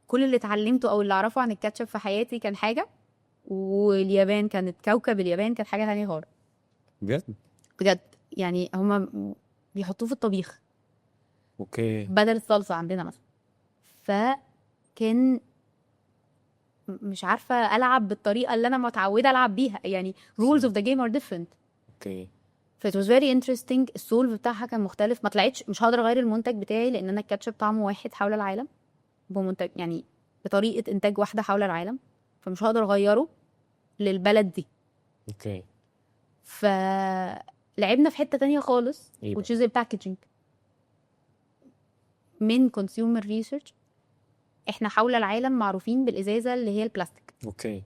كل اللي اتعلمته او اللي اعرفه عن الكاتشب في حياتي كان حاجه، واليابان كانت كوكب اليابان كانت حاجه ثانيه خالص بجد؟ بجد. يعني هما بيحطوه في الطبيخ اوكي. بدل الصلصه عندنا مثلا. فكان مش عارفه العب بالطريقه اللي انا متعوده العب بيها، يعني rules of the game are different. اوكي. ف it was very interesting. السولف بتاعها كان مختلف، ما طلعتش مش هقدر اغير المنتج بتاعي لان انا الكاتشب طعمه واحد حول العالم، بمنتج يعني بطريقه انتاج واحده حول العالم، فمش هقدر اغيره للبلد دي. اوكي. فلعبنا في حته تانية خالص ايه which بقى؟ is الباكجينج. من consumer research احنا حول العالم معروفين بالازازه اللي هي البلاستيك، اوكي.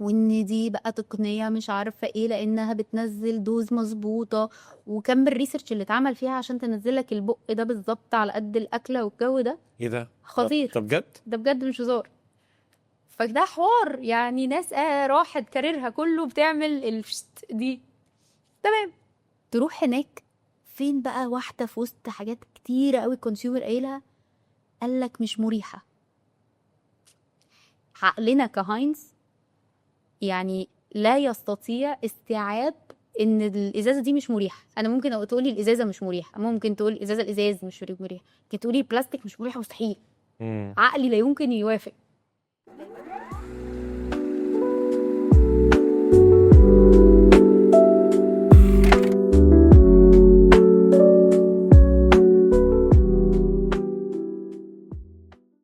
وان دي بقى تقنيه مش عارفه ايه لانها بتنزل دوز مظبوطه، وكم الريسيرش اللي اتعمل فيها عشان تنزل لك البق ده بالظبط على قد الاكله والجو ده ايه ده؟ خطير. طب بجد؟ ده بجد مش هزار. فده حوار يعني ناس راحت كاريرها كله بتعمل دي. تمام. تروح هناك فين بقى واحده في وسط حاجات كتيره قوي الكونسيومر قايلها، قال لك مش مريحه. عقلنا كهاينز يعني لا يستطيع استيعاب ان الازازه دي مش مريحه. انا ممكن تقولي الازازه مش مريحه، ممكن تقولي الازاز مش مريح، ممكن تقولي البلاستيك مش مريحه، مستحيل. عقلي لا يمكن يوافق.